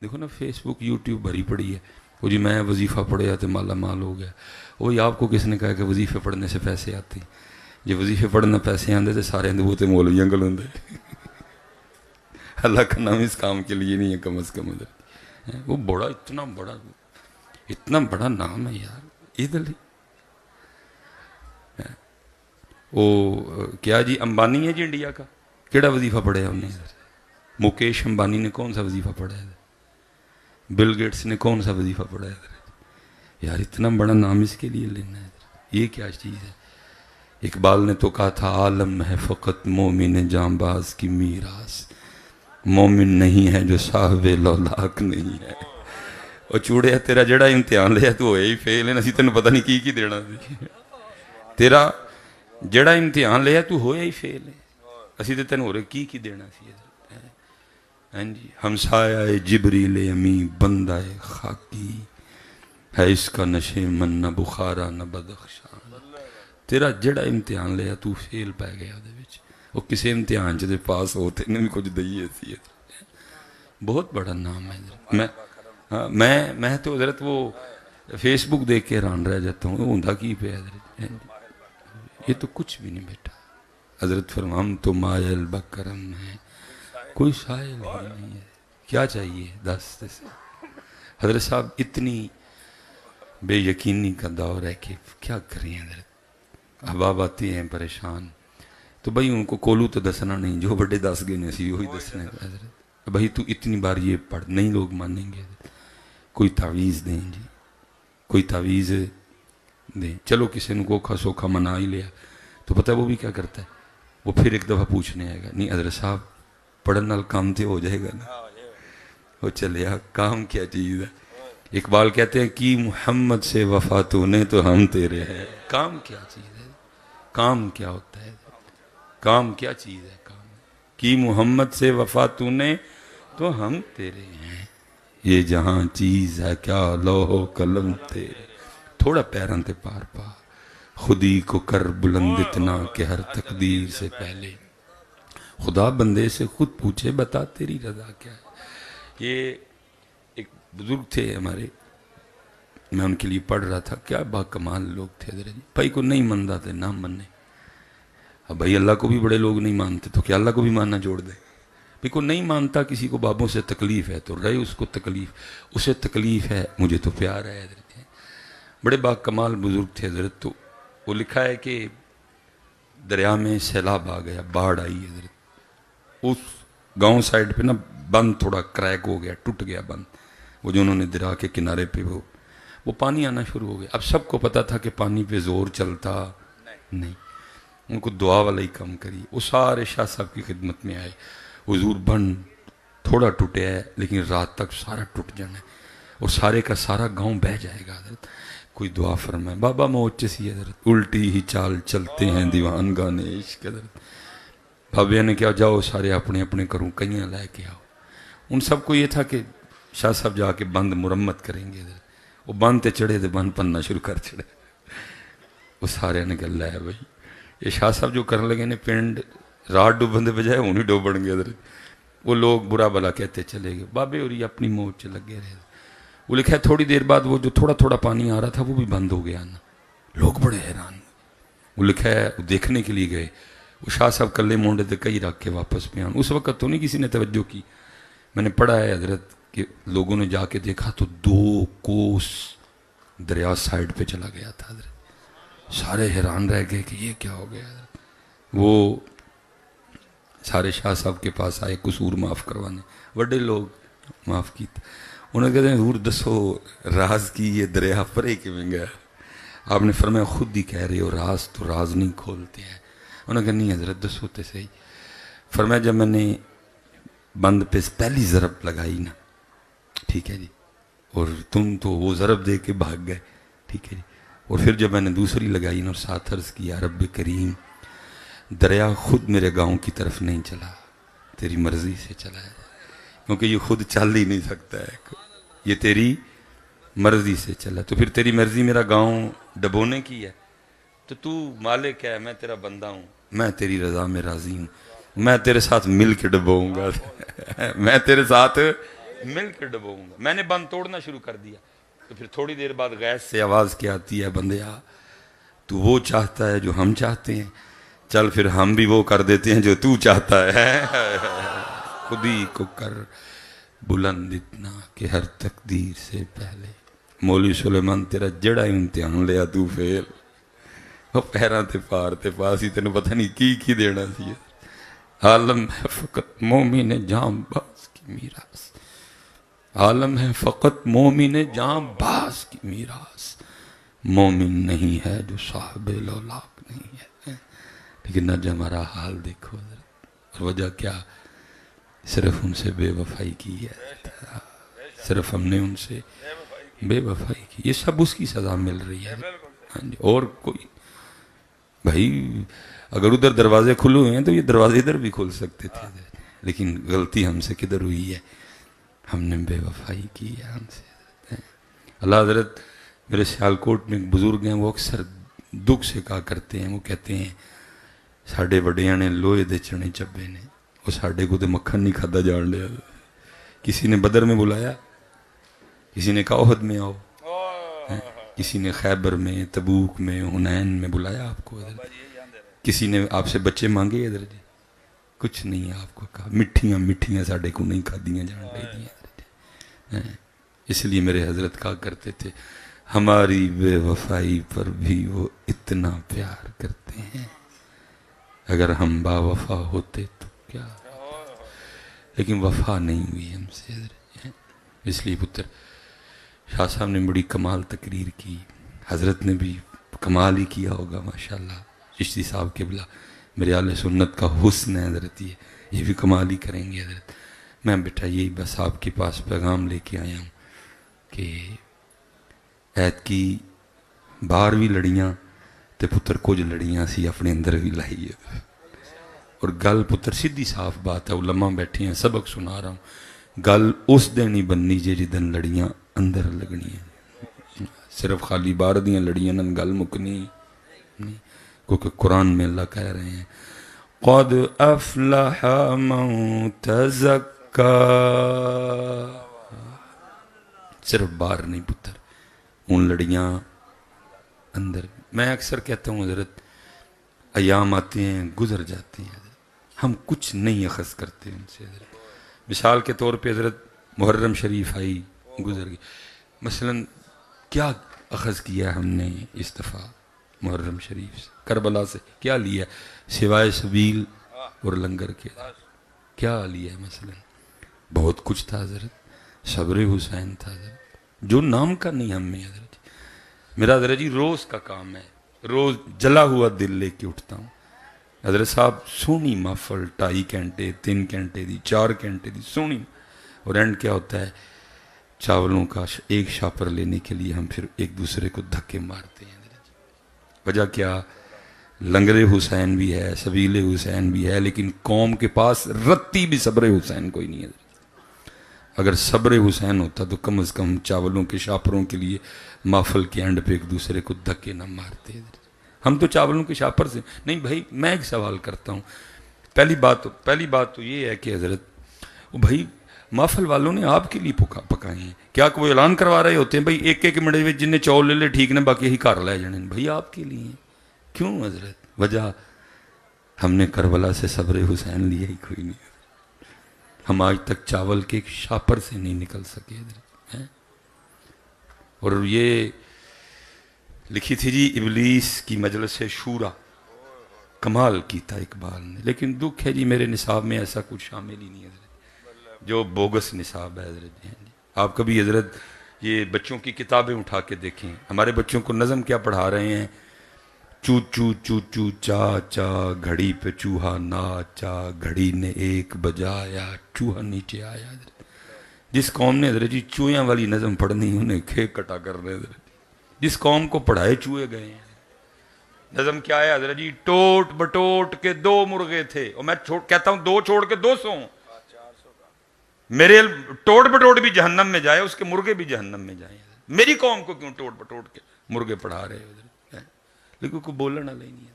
دیکھو نا فیس بک یوٹیوب بھری پڑی ہے، وہ جی میں وظیفہ پڑھیا تو مالا مال ہو گیا. وہی آپ کو کس نے کہا کہ وظیفے پڑھنے سے پیسے آتے ہیں؟ جی وظیفے پڑھنا پیسے آتے تو سارے وہ تو مولوی انکل ہوں. اللہ کا نام اس کام کے لیے نہیں ہے کم از کم. ادھر وہ بڑا اتنا بڑا نام ہے یار. ادھر وہ کیا جی امبانی ہے جی انڈیا کا، کیڑا وظیفہ پڑھا انہیں؟ مکیش امبانی نے کون سا وظیفہ پڑھا ہے؟ بل گیٹس نے کون سا وظیفہ پڑھا ہے؟ یار اتنا بڑا نام اس کے لیے لینا ہے؟ یہ کیا چیز ہے؟ اقبال نے تو کہا تھا عالم ہے فقط مومن جانباز کی میراث، مومن نہیں ہے جو صاحب لولاک نہیں ہے. اور چوڑیا تیرا جڑا امتحان لیا تو ہوئے ہی فیل ہے. اسی تینوں پتہ نہیں کی دینا سی. تیرا جڑا امتحان لیا تو ہویا ہی فیل ہے. اسی تو تینوں ہو رہے کی دینا سی. ہاں جی ہمسایہ جبریل امی بندہ خاکی ہے، اس کا نشے من نہ بخارا نہ بدخشان. تیرا جڑا امتحان لیا تو فیل پہ گیا. وہ کسی امتحان چ پاس ہوتے نے بھی کچھ دئی ایسی. بہت بڑا نام ہے. میں تو حضرت وہ فیس بک دیکھ کے حیران رہ جاتا ہوں. ہوندا کی پہ حضرت؟ یہ تو کچھ بھی نہیں بیٹا. حضرت فرمان تو مائل بکرم ہے، کوئی سائل ہی نہیں ہے. کیا چاہیے دست سے؟ حضرت صاحب اتنی بے یقینی کا دور ہے کہ کیا کریں حضرت. احباب آتے ہیں پریشان تو بھائی ان کو کولو تو دسنا نہیں، جو بڑے دس گئے سی وہی دسنے. حضرت بھائی تو اتنی بار یہ پڑھ، نہیں لوگ مانیں گے. کوئی تعویذ دیں جی، کوئی تعویذ دیں. چلو کسی نے کوکھا سوکھا منا ہی لیا تو پتہ ہے وہ بھی کیا کرتا ہے، وہ پھر ایک دفعہ پوچھنے آئے گا. نہیں حضرت صاحب پڑھن نال کام تے ہو جائے گا نا. وہ چلے کام کیا چیز ہے. اقبال کہتے ہیں کی محمد سے وفا تو نے تو ہم تیرے ہیں. کام کیا چیز ہے؟ کام کیا ہوتا ہے؟ کام کیا چیز ہے؟ کام کی محمد سے وفا تو نے تو ہم تیرے ہیں. یہ جہاں چیز ہے کیا لوح و قلم تیرے. تھوڑا پیراں تے پار پا خودی کو کر بلند اتنا کہ ہر تقدیر سے پہلے خدا بندے سے خود پوچھے بتا تیری رضا کیا ہے. یہ ایک بزرگ تھے ہمارے، میں ان کے لیے پڑھ رہا تھا. کیا با کمال لوگ تھے حضرت. بھائی کو نہیں مانتا تھے نہ مننے. اب بھائی اللہ کو بھی بڑے لوگ نہیں مانتے تو کیا اللہ کو بھی ماننا جوڑ دے. بھائی کو نہیں مانتا کسی کو بابوں سے تکلیف ہے تو رہے اس کو تکلیف، اسے تکلیف ہے مجھے تو پیار ہے حضرت. بڑے با کمال بزرگ تھے حضرت. تو وہ لکھا ہے کہ دریا میں سیلاب آ گیا، باڑھ آئی حضرت. اس گاؤں سائڈ پہ نا بند تھوڑا کریک ہو گیا، ٹوٹ گیا بند. وہ جو انہوں نے دریا کے کنارے پہ وہ پانی آنا شروع ہو گیا. اب سب کو پتا تھا کہ پانی پہ زور چلتا نہیں. ان کو دعا والا ہی کام کری. وہ سارے شاہ صاحب کی خدمت میں آئے. حضور بند تھوڑا ٹوٹے ہے لیکن رات تک سارا ٹوٹ جانا ہے اور سارے کا سارا گاؤں بہ جائے گا حضرت. کوئی دعا فرمائے. بابا موچ سی حضرت، الٹی ہی چال چلتے ہیں دیوان گانے عشق حضرت. بابیا نے کیا جاؤ سارے اپنے اپنے کروں کئیاں لے کے آؤ. ان سب کو یہ تھا کہ شاہ صاحب جا کے بند مرمت کریں گے حضرت. وہ بند تے چڑھے تو بند پننا شروع کر چڑھے. وہ سارے نے گل ہے بھائی یہ شاہ صاحب جو کرنے لگے نے پنڈ رات ڈوبن دے بجائے انہیں ڈوبن گے حضرت. وہ لوگ برا بلا کہتے چلے گئے. بابے اور یہ اپنی موت چ لگے رہے. وہ لکھا ہے تھوڑی دیر بعد وہ جو تھوڑا تھوڑا پانی آ رہا تھا وہ بھی بند ہو گیا نا. لوگ بڑے حیران. وہ لکھا ہے وہ دیکھنے کے لیے گئے. وہ شاہ صاحب کلے مونڈے تے کئی رکھ کے واپس پہ آن. اس وقت تو نہیں کسی نے توجہ کی. میں نے پڑھا ہے حضرت کہ لوگوں نے جا کے دیکھا تو 2 کوس دریا سائڈ پہ چلا گیا تھا حضرت. سارے حیران رہ گئے کہ یہ کیا ہو گیا حضرت. وہ سارے شاہ صاحب کے پاس آئے قصور معاف کروانے. بڑے لوگ معاف کی. انہوں نے کہتے ہیں حضور دسو راز کی یہ دریا پرے کیوں گیا. آپ نے فرمایا خود ہی کہہ رہے ہو راز تو راز نہیں کھولتے ہیں. انہوں نے کہا نہیں حضرت دسو تے صحیح. فرمایا جب میں نے بند پہ پہلی ضرب لگائی نا ٹھیک ہے جی اور تم تو وہ ضرب دے کے بھاگ گئے ٹھیک ہے جی. اور پھر جب میں نے دوسری لگائی نا اور ساتھ عرض کیا رب کریم دریا خود میرے گاؤں کی طرف نہیں چلا، تیری مرضی سے چلا ہے کیونکہ یہ خود چل ہی نہیں سکتا ہے، یہ تیری مرضی سے چلا. تو پھر تیری مرضی میرا گاؤں ڈبونے کی ہے تو مالک ہے، میں تیرا بندہ ہوں، میں تیری رضا میں راضی ہوں، میں تیرے ساتھ مل کے ڈبوؤں گا. میں تیرے ساتھ مل کے ڈبوؤں گا. میں نے بند توڑنا شروع کر دیا تو پھر تھوڑی دیر بعد گیس سے آواز کیا آتی ہے, بندیا تو وہ چاہتا ہے جو ہم چاہتے ہیں, چل پھر ہم بھی وہ کر دیتے ہیں جو تو چاہتا ہے. خود ہی کو کر بلند اتنا کہ ہر تقدیر سے پہلے. مولوی سلیمان تیرا جڑا امتحان لیا تو فیل, وہ پیراں تے پار تے پاسی تینوں پتہ نہیں کی دینا سی. عالم ہے فقط مومن جام باز کی میراث, عالم ہے فقط مومن جام باز کی میراث, مومن نہیں ہے جو صاحب لولاک نہیں ہے. لیکن نہ ہمارا حال دیکھو اور وجہ کیا, صرف ان سے بے وفائی کی ہے, صرف ہم نے ان سے بے وفائی کی. یہ سب اس کی سزا مل رہی ہے. اور کوئی بھائی اگر ادھر دروازے کھلے ہوئے ہیں تو یہ دروازے ادھر بھی کھل سکتے تھے, لیکن غلطی ہم سے کدھر ہوئی ہے, ہم نے بے وفائی کی ہے ہم سے. اللہ حضرت میرے سیالکوٹ میں ایک بزرگ ہیں, وہ اکثر دکھ سے کہا کرتے ہیں, وہ کہتے ہیں ساڑھے بڑیاں نے لوہے دے چنے چبے نے, وہ ساڑھے کو دے مکھن نہیں کھادا جان لیا. کسی نے بدر میں بلایا, کسی نے کہا احد میں آؤ, کسی نے خیبر میں, تبوک میں, حنین میں بلایا آپ کو. کسی نے آپ سے بچے مانگے ادھر جی, کچھ نہیں آپ کو کہا, مٹھیاں مٹھیاں ساڑھے کو نہیں کھادیاں جان لے دیا. اس لیے میرے حضرت کہا کرتے تھے ہماری بے وفائی پر بھی وہ اتنا پیار کرتے ہیں, اگر ہم با وفا ہوتے تو کیا, لیکن وفا نہیں ہوئی ہم سے. اس لیے پتر شاہ صاحب نے بڑی کمال تقریر کی, حضرت نے بھی کمال ہی کیا ہوگا ماشاءاللہ. چشتی صاحب قبلہ میرے اہل سنت کا حسن ہے حضرت, یہ بھی کمال ہی کریں گے حضرت. میں بیٹا یہی بس آپ کے پاس پیغام لے کے آیا ہوں کہ ایت کی باہر بھی لڑیاں تے پتر کچھ لڑیاں سی اپنے اندر بھی لائی ہے. اور گل پتر سیدھی صاف بات ہے, علماء بیٹھے ہیں سبق سنا رہا ہوں, گل اس دن ہی بننی جدن لڑیاں اندر لگنی ہیں. صرف خالی باہر دیاں لڑیاں نن گل مکنی نہیں, کیونکہ قرآن میں اللہ کہہ رہے ہیں قد افلح من تزکا, صرف باہر نہیں پتر, ان لڑیاں اندر. میں اکثر کہتا ہوں حضرت ایام آتے ہیں گزر جاتے ہیں, ہم کچھ نہیں اخذ کرتے ان سے حضرت. مثال کے طور پہ حضرت محرم شریف آئی گزر گئی, مثلا کیا اخذ کیا ہم نے اس دفعہ محرم شریف سے, کربلا سے کیا لیا سوائے سبیل اور لنگر کے, کیا لیا مثلا؟ بہت کچھ تھا حضرت, صبر حسین تھا حضرت, جو نام کا نہیں ہم میں حضرت. میرا حضرت جی روز کا کام ہے, روز جلا ہوا دل لے کے اٹھتا ہوں حضرت صاحب. سونی محفل 2.5 گھنٹے 3 گھنٹے دی 4 گھنٹے دی سونی, اور اینڈ کیا ہوتا ہے چاولوں کا ایک شاپر لینے کے لیے ہم پھر ایک دوسرے کو دھکے مارتے ہیں. وجہ کیا, لنگر حسین بھی ہے, سبیل حسین بھی ہے, لیکن قوم کے پاس رتی بھی صبر حسین کوئی نہیں ہے. اگر صبر حسین ہوتا تو کم از کم چاولوں کے شاپروں کے لیے محفل کے اینڈ پہ ایک دوسرے کو دھکے نہ مارتے. ہم تو چاولوں کے شاپر سے نہیں. بھائی میں ایک سوال کرتا ہوں, پہلی بات تو یہ ہے کہ حضرت بھائی محفل والوں نے آپ کے لیے پکائے ہیں, کیا کوئی اعلان کروا رہے ہوتے ہیں بھائی ایک منٹ میں جن نے چاول لے لے ٹھیک نے, باقی ہی گھر لے جانے بھائی آپ کے لیے. کیوں حضرت؟ وجہ ہم نے کربلا سے صبر حسین لیا ہی کوئی نہیں. ہم آج تک چاول کے ایک شاپر سے نہیں نکل سکے حضرت. اور یہ لکھی تھی جی ابلیس کی مجلس شورا, کمال کی تھا اقبال نے, لیکن دکھ ہے جی میرے نصاب میں ایسا کچھ شامل ہی نہیں حضرت, جو بوگس نصاب ہے حضرت. آپ کبھی حضرت یہ بچوں کی کتابیں اٹھا کے دیکھیں, ہمارے بچوں کو نظم کیا پڑھا رہے ہیں, چو چو چو چو چا چا گھڑی پہ چوہا ناچا, گھڑی نے 1 بجایا چوہا نیچے آیا. جس قوم نے حضرت جی چوہیاں والی نظم پڑھنی انہیں کھیک کٹا کر رہے حضرت. جس قوم کو پڑھائے چوہے گئے ہیں. نظم کیا ہے حضرت جی, ٹوٹ بٹوٹ کے 2 مرغے تھے, اور میں کہتا ہوں 2 چھوڑ کے 200, میرے ٹوٹ بٹوٹ بھی جہنم میں جائے, اس کے مرغے بھی جہنم میں جائیں. میری قوم کو کیوں ٹوٹ بٹوٹ کے مرغے پڑھا رہے حضرت؟ لیکن کوئی بولنا نہیں ہے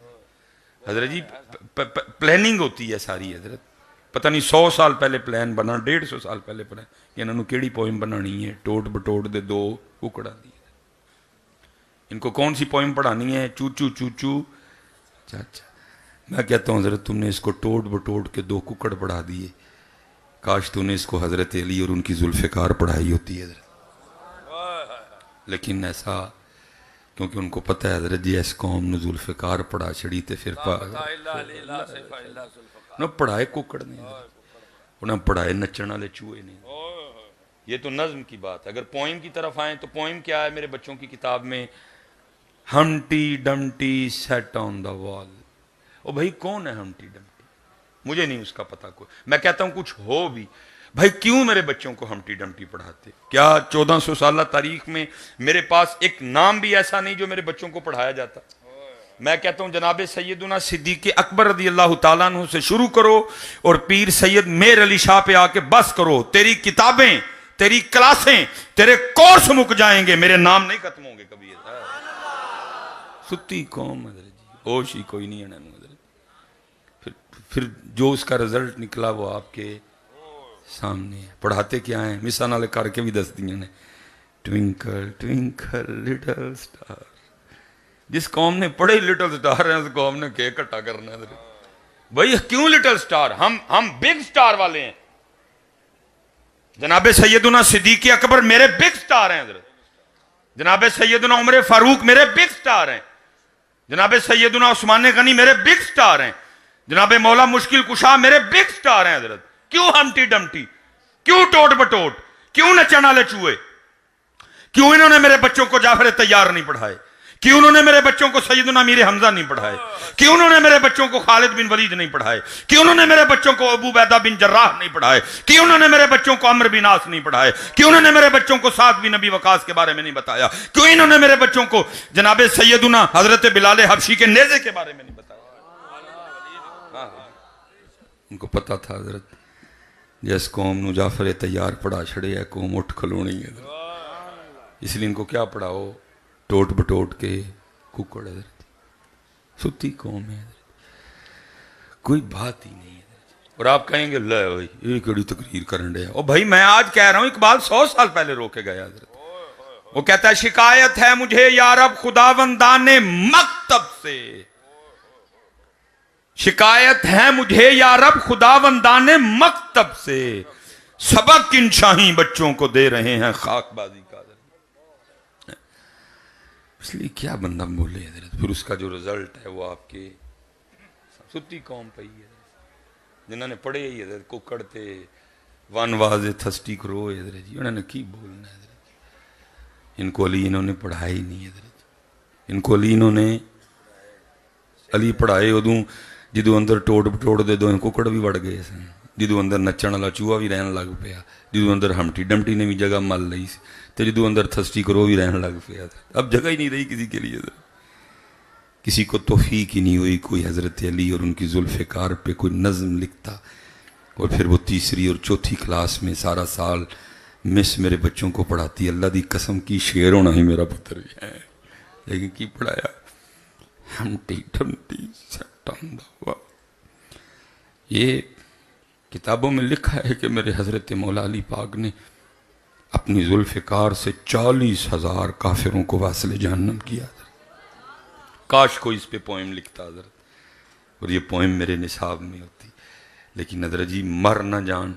حضرت جی. پلاننگ ہوتی ہے ساری حضرت, پتہ نہیں 100 سال پہلے پلان بنا, 150 سال پہلے پلان, کہ انہوں نے کیڑی پوئم بنانی ہے؟ ٹوٹ بٹوٹ دے دو ککڑا دی. ان کو کون سی پوئم پڑھانی ہے؟ چوچو چوچو چاچا. میں کہتا ہوں حضرت تم نے اس کو ٹوٹ بٹوٹ کے دو ککڑ پڑھا دیے، کاش تو نے اس کو حضرت علی اور ان کی ذوالفقار پڑھائی ہوتی ہے حضرت. لیکن ایسا کیونکہ ان کو پتہ ہے حضرت جی اس قوم نے ذوالفقار پڑھا چھڑی تے پھر نہ پڑھائے ککڑ نہیں، انہیں پڑھائے نچن والے چوہے نہیں. یہ تو نظم کی بات ہے. اگر پوئم کی طرف آئیں تو پوئم کیا ہے میرے بچوں کی کتاب میں؟ ہمٹی ڈمٹی سیٹ آن دا وال. او بھائی کون ہے ہمٹی ڈمٹی؟ مجھے نہیں اس کا پتہ کوئی. میں کہتا ہوں کچھ ہو بھی بھائی کیوں میرے بچوں کو ہمٹی ڈمٹی پڑھاتے؟ کیا 1400 سالہ تاریخ میں میرے پاس ایک نام بھی ایسا نہیں جو میرے بچوں کو پڑھایا جاتا؟ میں کہتا ہوں جناب سیدنا صدیق اکبر رضی اللہ تعالیٰ عنہ سے شروع کرو اور پیر سید میر علی شاہ پہ آ کے بس کرو. تیری کتابیں، تیری کلاسیں، تیرے کورس مک جائیں گے، میرے نام نہیں ختم ہوں گے کبھی. ستی قوم حضرت جی، ہوش ہی کوئی نہیں ہے حضرت. پھر جو اس کا رزلٹ نکلا وہ آپ کے سامنے ہے. پڑھاتے کیا ہیں؟ مثال نال کر کے بھی دس دیاں نے. Twinkle twinkle little star. جس قوم نے پڑھے لٹل سٹار ہیں اس قوم نے کیک کٹا کرنا ہے. بھائی کیوں لٹل سٹار؟ ہم بگ سٹار والے ہیں. جناب سیدنا صدیق اکبر میرے بگ سٹار ہیں حضرت. جناب سیدنا عمر فاروق میرے بگ سٹار ہیں. جناب سیدنا عثمان غنی میرے بگ سٹار ہیں. جناب مولا مشکل کشا میرے بگ سٹار ہیں حضرت. کیوں ہمٹی ڈمٹی؟ کیوں ٹوٹ بٹوٹ؟ کیوں نچن والے چوہے؟ کیوں انہوں نے میرے بچوں کو جعفر طیار نہیں پڑھائے؟ کیوں انہوں نے میرے بچوں کو سیدنا امیر حمزہ نہیں پڑھائے؟ کیوں انہوں نے میرے بچوں کو خالد بن ولید نہیں پڑھائے؟ کیوں انہوں نے میرے بچوں کو ابو عبیدہ بن جراح نہیں پڑھائے؟ کیوں انہوں نے میرے بچوں کو عمرو بن عاص نہیں پڑھائے؟ کیوں انہوں نے میرے بچوں کو سعد بن ابی وقاص کے بارے میں نہیں بتایا؟ کیوں انہوں نے میرے بچوں کو جناب سیدنا حضرت بلال حبشی کے نیزے کے بارے میں نہیں بتایا؟ ان کو پتا تھا حضرت جس قوم نو جعفر طیار پڑھا چھڑے ہے قوم اٹھ کھلونی ہے. اس لیے ان کو کیا پڑھاؤ؟ ٹوٹ بٹوٹ کے ککڑ. حضرت ستی قوم ہے حضرت، کوئی بات ہی نہیں ہے. اور آپ کہیں گے لے بھائی یہ کڑی تقریر کرن رہے ہیں. اور بھائی میں آج کہہ رہا ہوں اقبال 100 سال پہلے رو کے گیا حضرت. وہ کہتا ہے شکایت ہے مجھے یا رب خداوندان مکتب سے، شکایت ہے مجھے یا رب خداوندان مکتب سے، سبق ان شاہی بچوں کو دے رہے ہیں خاک بازی کا. اس لیے کیا بندہ بولے حضرت. پھر اس کا جو رزلٹ ہے وہ آپ کے ستی قوم پہ ہی ہے جنہوں نے پڑھے ہی حضرت ککڑ تے ون واز تھسٹی کرو حضرت جی. انہوں نے کی بولنا حضرت. ان کو علی انہوں نے پڑھائی نہیں حضرت. ان کو علی انہوں نے علی پڑھائے ادوں جدو اندر ٹوٹ بٹوڑ دے دو ککڑ بھی وڑ گئے سن، جدو اندر نچن والا چوہا بھی رہن لگ پیا، جدو اندر ہمٹی ڈمٹی نے بھی جگہ مل لئی سی، تو جدو اندر تھسٹی کرو بھی رہن لگ پیا. اب جگہ ہی نہیں رہی کسی کے لیے. کسی کو توفیق ہی نہیں ہوئی کوئی حضرت علی اور ان کی ذوالفقار پہ کوئی نظم لکھتا اور پھر وہ تیسری اور چوتھی کلاس میں سارا سال مس میرے بچوں کو پڑھاتی. اللہ دی قسم کی شعر ہونا ہی میرا پتر بھی ہے، لیکن کی پڑھایا؟ ہمٹی ڈمٹی سیٹ آن دا وال. یہ کتابوں میں لکھا ہے کہ میرے حضرت مولا علی پاک نے اپنی ذوالفقار سے 40,000 کافروں کو واصل جہنم کیا. کاش کوئی اس پہ پوئم لکھتا حضرت اور یہ پوئم میرے نصاب میں ہوتی. لیکن حضرت جی مر نہ جان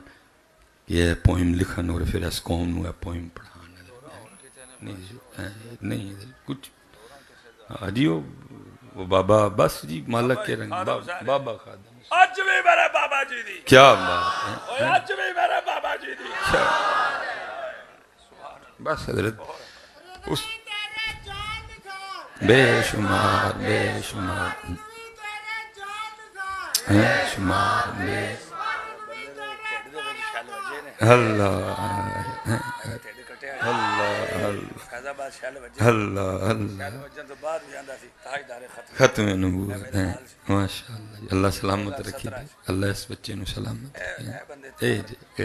یہ پوئم لکھن اور پھر اس قوم نو پوئم پڑھان. نہیں حضرت کچھ جی وہ بابا بس جی مالک کے رنگ بابا خادم اج بھی میرے بابا جی دی کیا بات ہے. اج بھی میرے بابا جی دی بس حضرت اس بے شمار بے شمار شمار بے اللہ اللہ اللہ ختم نبوت ہے ماشاء اللہ. اللہ سلامت رکھی، اللہ اس بچے نو سلامت رکھی.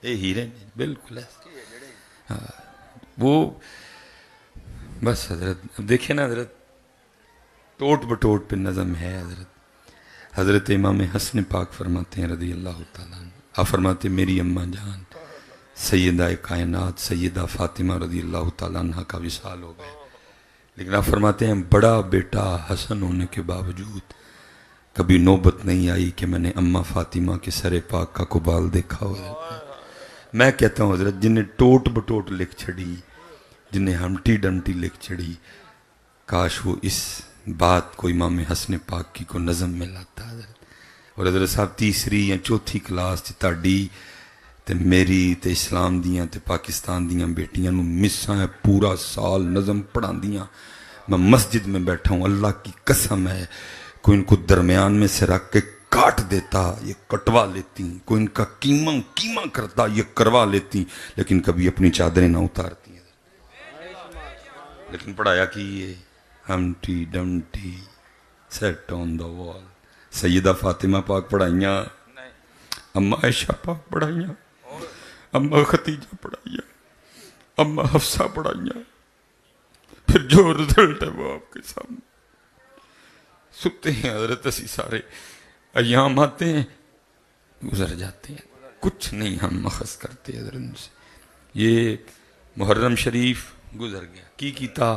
اے ہیرے بالکل وہ بس حضرت. اب دیکھیں نا حضرت ٹوٹ بٹوٹ پہ نظم ہے حضرت. حضرت امام حسن پاک فرماتے ہیں رضی اللہ تعالیٰ عنہ، آپ فرماتے میری اماں جان سیدہ کائنات سیدہ فاطمہ رضی اللہ تعالیٰ عنہ کا وصال ہو گئے، لیکن آپ فرماتے ہیں بڑا بیٹا حسن ہونے کے باوجود کبھی نوبت نہیں آئی کہ میں نے اماں فاطمہ کے سر پاک کا قبال دیکھا ہو۔ میں کہتا ہوں حضرت جنہیں ٹوٹ بٹوٹ لکھ چھڑی، جنہیں ہمٹی ڈنٹی لکھ چھڑی، کاش وہ اس بات کو امام حسن پاک کی کو نظم میں لاتا حضرت۔ اور حضرت صاحب تیسری یا چوتھی کلاس تاڑی تے میری تے اسلام دیاں تے پاکستان دیاں بیٹیاں نو مساں ہے پورا سال نظم پڑھان دیاں، میں مسجد میں بیٹھا ہوں، اللہ کی قسم ہے کوئی ان کو درمیان میں سے رکھ کے کاٹ دیتا یہ کٹوا لیتی، کوئی ان کا کیمہ کرتا یہ کروا لیتی، لیکن کبھی اپنی چادریں نہ اتارتی ہیں۔ لیکن پڑھایا کی یہ ہمٹی ڈمٹی سیٹ آن دا وال، سیدہ فاطمہ پاک پڑھائیاں، اماں عائشہ پاک پڑھائیاں، اماں ختیجہ پڑھائیاں، اماں حفصہ پڑھائیاں، پھر جو رزلٹ ہے وہ آپ کے سامنے۔ سکتے ہیں حضرت اسی سارے ایام آتے ہیں گزر جاتے ہیں، کچھ نہیں ہم مخص کرتے حضرت ان سے۔ یہ محرم شریف گزر گیا، کی کیتا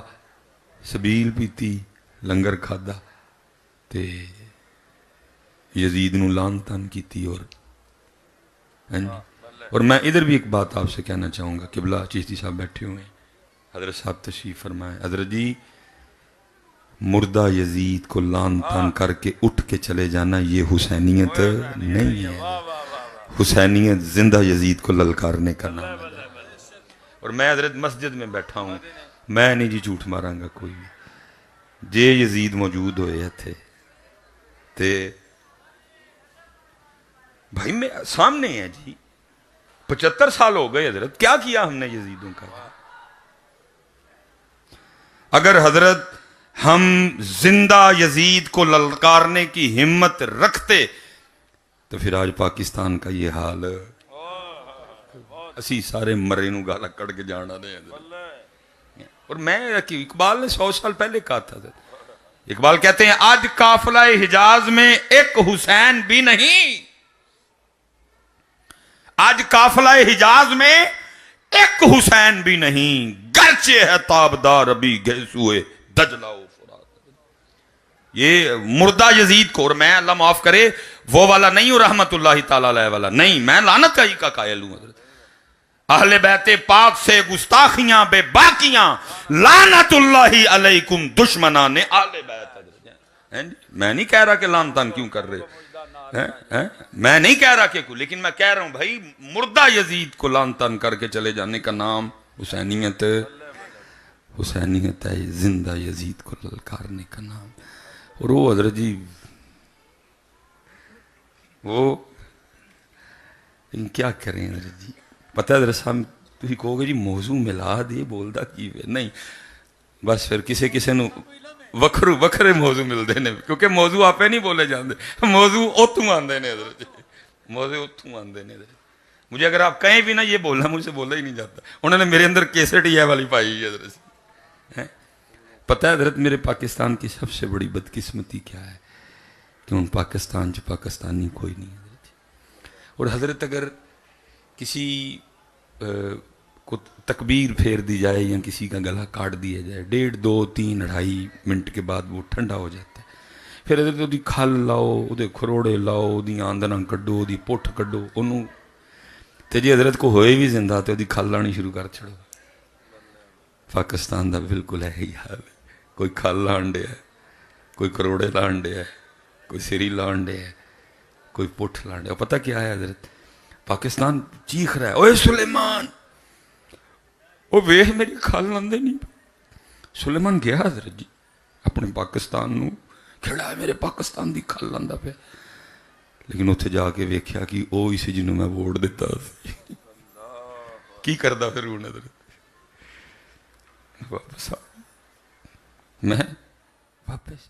سبیل پیتی لنگر کھادا تے یزید نو لان تان کیتی۔ اور میں ادھر بھی ایک بات آپ سے کہنا چاہوں گا، قبلہ چشتی صاحب بیٹھے ہوئے ہیں، حضرت صاحب تشریف فرمائے، حضرت جی مردہ یزید کو لان تان کر کے اٹھ کے چلے جانا یہ حسینیت نہیں ہے، حسینیت زندہ یزید کو للکارنے کا نام ہے۔ اور میں حضرت مسجد میں بیٹھا ہوں، میں نہیں جی جھوٹ ماراں گا کوئی بھی، جے یزید موجود ہوئے تھے تے بھائی میں سامنے ہے جی، 75 سال ہو گئے حضرت، کیا کیا ہم نے یزیدوں کا؟ اگر حضرت ہم زندہ یزید کو للکارنے کی ہمت رکھتے تو پھر آج پاکستان کا یہ حال، اسی سارے مرے نو گالا کڑ کے جانا دے۔ اور میں اقبال نے 100 سال پہلے کہا تھا، اقبال کہتے ہیں آج قافلہ حجاز میں ایک حسین بھی نہیں، آج قافلہ حجاز میں ایک حسین بھی نہیں، گرچہ ہے تابدار ابھی گیسوئے دجلہ و فرات۔ یہ مردہ یزید کو، اور میں اللہ معاف کرے وہ والا نہیں ہوں رحمت اللہ تعالیٰ علیہ والا نہیں، میں لعنت ہی کا قائل ہوں حضرت۔ اہل بیت پاک سے گستاخیاں بے باقیاں، لعنت اللہ علیکم دشمنان اہل بیت۔ میں نہیں کہہ رہا کہ لان تان کیوں کر رہے، میں نہیں کہہ رہا کہ کوئی، لیکن میں کہہ رہا ہوں بھائی مردہ یزید کو لان تان کر کے چلے جانے کا نام حسینیت، حسینیت ہے زندہ یزید کو للکارنے کا نام۔ اور وہ حضرت جی وہ کیا کریں حضرت جی، پتہ ہے حضرت صاحب تھی کہو گے جی موضوع ملا دے بولدا کی وے، نہیں بس پھر کسے نو وکھرے موضوع ملتے ہیں، کیونکہ موضوع آپ نہیں بولے جاندے، موضوع اتوں آندے نے حضرت جی، موضوع اتوں آندے نے حضرت۔ مجھے اگر آپ کہیں بھی نا یہ بولنا، مجھ سے بولا ہی نہیں جاتا، انہوں نے میرے اندر کیسٹ یہ والی پائی ہے حضرت۔ پتہ ہے حضرت میرے پاکستان کی سب سے بڑی بدقسمتی کیا ہے کہ ان پاکستان جو پاکستانی کوئی نہیں حضرت۔ اور حضرت اگر کسی کو تکبیر پھیر دی جائے یا کسی کا گلا کاٹ دیا جائے، 1.5 2 3 2.5 منٹ کے بعد وہ ٹھنڈا ہو جاتا ہے، پھر حضرت وہ دی کھل لاؤ، وہ دے کھروڑے لاؤ، وہ دی آندنا کڈو، وہ دی پٹھ کڈو، انہوں تے جی حضرت کو ہوئے بھی زندہ تو وہ دی کھل لانی شروع کر چھڑو۔ پاکستان دا بالکل ہے ہی حال ہے، کوئی کھل لان دے ہے، کوئی کروڑے لان دے ہے، کوئی سری لان دے ہے، کوئی پٹھ لان دے ہے۔ پتہ کیا ہے حضرت، پاکستان چیخ رہا ہے اوے سلیمان، وہ ویہ میری کھال لاندے نہیں۔ سلیمان گیا حضرت جی اپنے پاکستان نو کھڑا ہے، میرے پاکستان دی کھال لاندا پہ، لیکن اتھے جا کے ویکھیا کہ او اسی جنہوں میں ووٹ دیتا سی، کی کردہ پھر انہیں حضرت واپس آ میں واپس